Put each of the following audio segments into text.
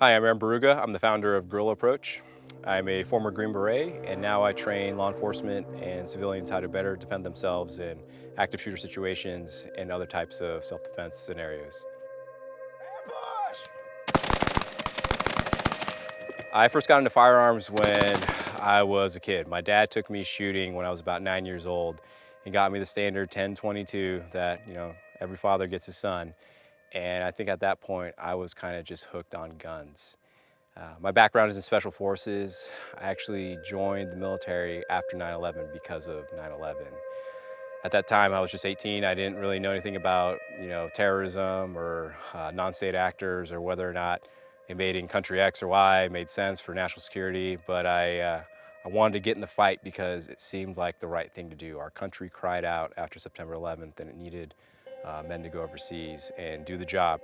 Hi, I'm Barruga. I'm the founder of Guerrilla Approach. I'm a former Green Beret, and now I train law enforcement and civilians how to better defend themselves in active shooter situations and other types of self-defense scenarios. I first got into firearms when I was a kid. My dad took me shooting when I was about 9 years old. He got me the standard 10-22 that, every father gets his son. And I think at that point, I was kind of just hooked on guns. My background is in special forces. I actually joined the military after 9/11 because of 9/11. At that time, I was just 18. I didn't really know anything about, terrorism or non-state actors or whether or not invading country X or Y made sense for national security. But I wanted to get in the fight because it seemed like the right thing to do. Our country cried out after September 11th, and it needed men to go overseas and do the job.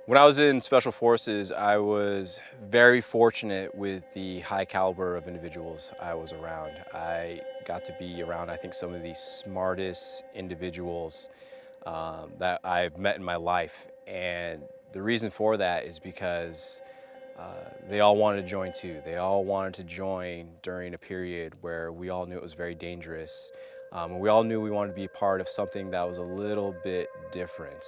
When I was in Special Forces, I was very fortunate with the high caliber of individuals I was around. I got to be around, I think, some of the smartest individuals that I've met in my life. And the reason for that is because they all wanted to join too. They all wanted to join during a period where we all knew it was very dangerous. And we all knew we wanted to be a part of something that was a little bit different.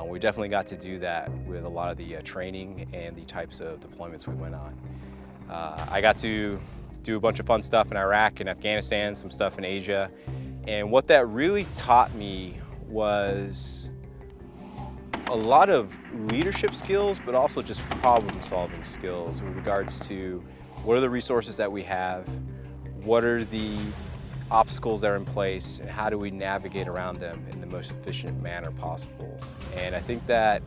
We definitely got to do that with a lot of the training and the types of deployments we went on. I got to do a bunch of fun stuff in Iraq and Afghanistan, some stuff in Asia. And what that really taught me was a lot of leadership skills, but also just problem-solving skills with regards to what are the resources that we have, what are the obstacles that are in place, and how do we navigate around them in the most efficient manner possible. And I think that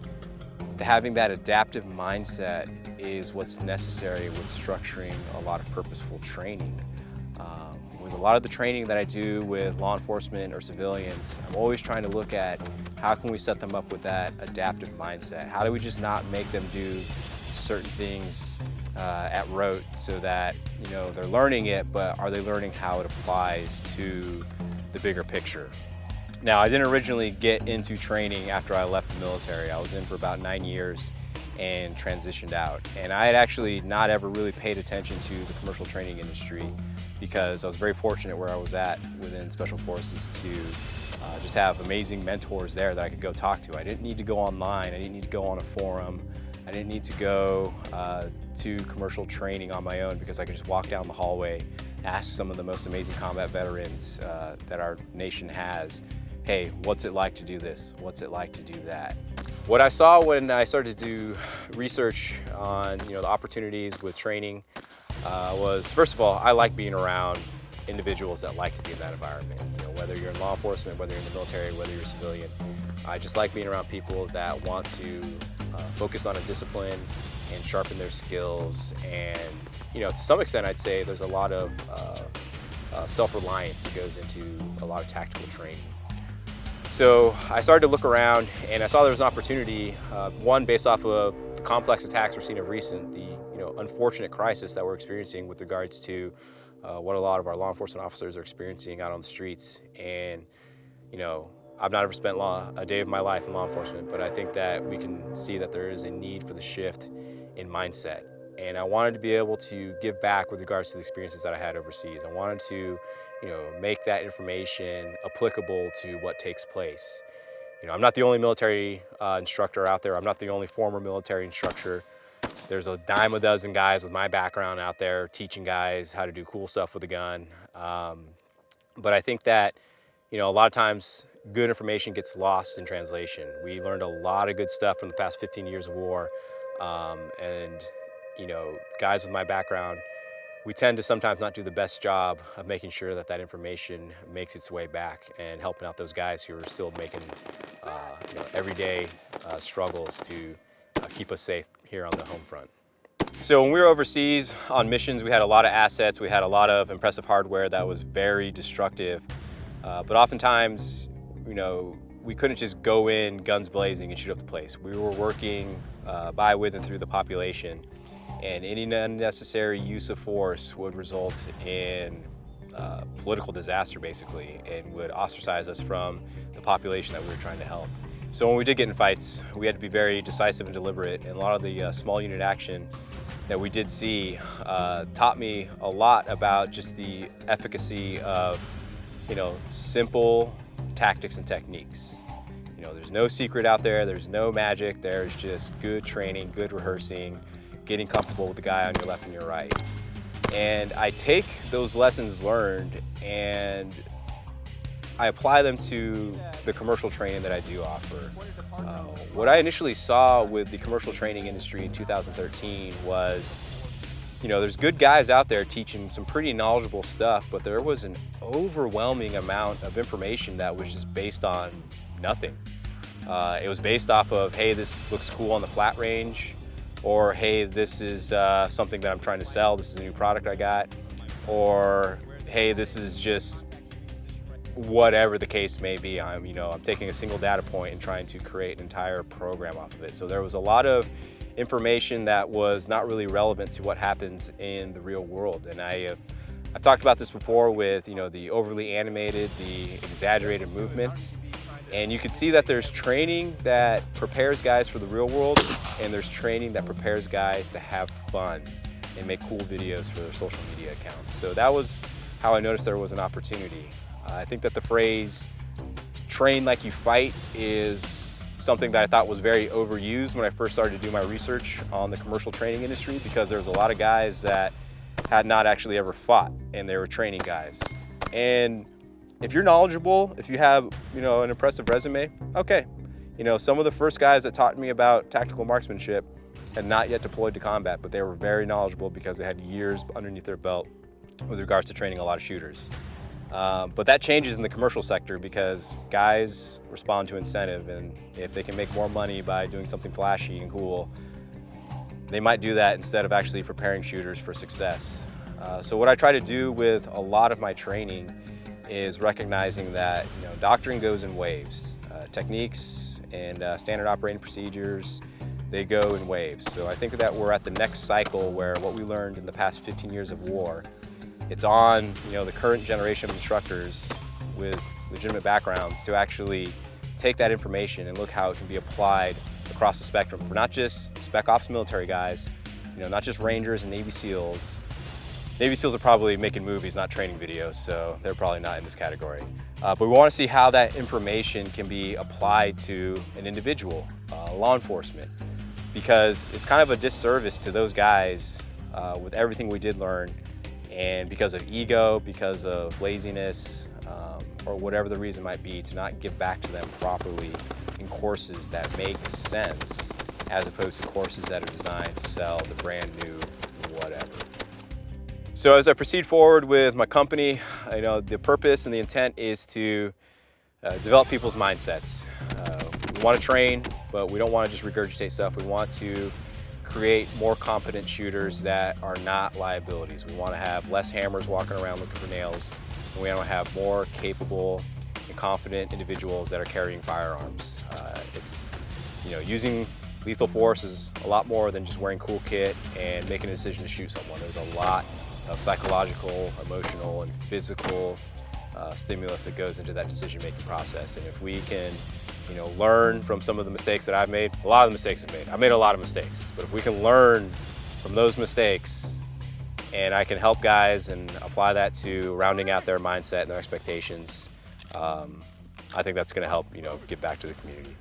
having that adaptive mindset is what's necessary with structuring a lot of purposeful training. With a lot of the training that I do with law enforcement or civilians, I'm always trying to look at how can we set them up with that adaptive mindset? How do we just not make them do certain things at rote so that they're learning it, but are they learning how it applies to the bigger picture? Now, I didn't originally get into training after I left the military. I was in for about 9 years and transitioned out. And I had actually not ever really paid attention to the commercial training industry because I was very fortunate where I was at within Special Forces to just have amazing mentors there that I could go talk to. I didn't need to go online. I didn't need to go on a forum. I didn't need to go to commercial training on my own because I could just walk down the hallway, ask some of the most amazing combat veterans that our nation has, hey, what's it like to do this? What's it like to do that? What I saw when I started to do research on the opportunities with training was, first of all, I like being around individuals that like to be in that environment. Whether you're in law enforcement, whether you're in the military, whether you're a civilian, I just like being around people that want to focus on a discipline and sharpen their skills. And to some extent, I'd say there's a lot of self-reliance that goes into a lot of tactical training. So I started to look around and I saw there was an opportunity, one based off of the complex attacks we're seeing of recent, the unfortunate crisis that we're experiencing with regards to what a lot of our law enforcement officers are experiencing out on the streets. And I've not ever spent a day of my life in law enforcement, but I think that we can see that there is a need for the shift in mindset. And I wanted to be able to give back with regards to the experiences that I had overseas. I wanted to make that information applicable to what takes place. I'm not the only military instructor out there. I'm not the only former military instructor. There's a dime a dozen guys with my background out there teaching guys how to do cool stuff with a gun. But I think that, a lot of times good information gets lost in translation. We learned a lot of good stuff from the past 15 years of war. And guys with my background, we tend to sometimes not do the best job of making sure that that information makes its way back and helping out those guys who are still making everyday struggles to keep us safe here on the home front. So when we were overseas on missions, we had a lot of assets. We had a lot of impressive hardware that was very destructive. But oftentimes, we couldn't just go in guns blazing and shoot up the place. We were working by, with, and through the population. And any unnecessary use of force would result in political disaster, basically, and would ostracize us from the population that we were trying to help. So when we did get in fights, we had to be very decisive and deliberate, and a lot of the small unit action that we did see taught me a lot about just the efficacy of, simple tactics and techniques. There's no secret out there, there's no magic, there's just good training, good rehearsing, getting comfortable with the guy on your left and your right. And I take those lessons learned and I apply them to the commercial training that I do offer. What I initially saw with the commercial training industry in 2013 was, there's good guys out there teaching some pretty knowledgeable stuff, but there was an overwhelming amount of information that was just based on nothing. It was based off of, hey, this looks cool on the flat range, or hey, this is something that I'm trying to sell, this is a new product I got, or hey, this is just whatever the case may be. I'm taking a single data point and trying to create an entire program off of it. So there was a lot of information that was not really relevant to what happens in the real world. And I've talked about this before with the overly animated, the exaggerated movements. And you can see that there's training that prepares guys for the real world, and there's training that prepares guys to have fun and make cool videos for their social media accounts. So that was how I noticed there was an opportunity. I think that the phrase, train like you fight, is something that I thought was very overused when I first started to do my research on the commercial training industry, because there's a lot of guys that had not actually ever fought, and they were training guys. And if you're knowledgeable, if you have an impressive resume, okay. Some of the first guys that taught me about tactical marksmanship had not yet deployed to combat, but they were very knowledgeable because they had years underneath their belt with regards to training a lot of shooters. But that changes in the commercial sector because guys respond to incentive, and if they can make more money by doing something flashy and cool, they might do that instead of actually preparing shooters for success. So what I try to do with a lot of my training is recognizing that doctrine goes in waves. Techniques and standard operating procedures, they go in waves. So I think that we're at the next cycle where what we learned in the past 15 years of war, it's on the current generation of instructors with legitimate backgrounds to actually take that information and look how it can be applied across the spectrum for not just spec ops military guys, not just Rangers and Navy SEALs. Navy SEALs are probably making movies, not training videos, so they're probably not in this category. But we want to see how that information can be applied to an individual, law enforcement, because it's kind of a disservice to those guys with everything we did learn, and because of ego, because of laziness, or whatever the reason might be, to not give back to them properly in courses that make sense, as opposed to courses that are designed to sell the brand new whatever. So as I proceed forward with my company, the purpose and the intent is to develop people's mindsets. We want to train, but we don't want to just regurgitate stuff. We want to create more competent shooters that are not liabilities. We want to have less hammers walking around looking for nails, and we want to have more capable and confident individuals that are carrying firearms. Using lethal force is a lot more than just wearing cool kit and making a decision to shoot someone. There's a lot of psychological, emotional, and physical stimulus that goes into that decision-making process. And if we can, learn from some of the mistakes that I've made, a lot of the mistakes I've made a lot of mistakes, but if we can learn from those mistakes and I can help guys and apply that to rounding out their mindset and their expectations, I think that's going to help, give back to the community.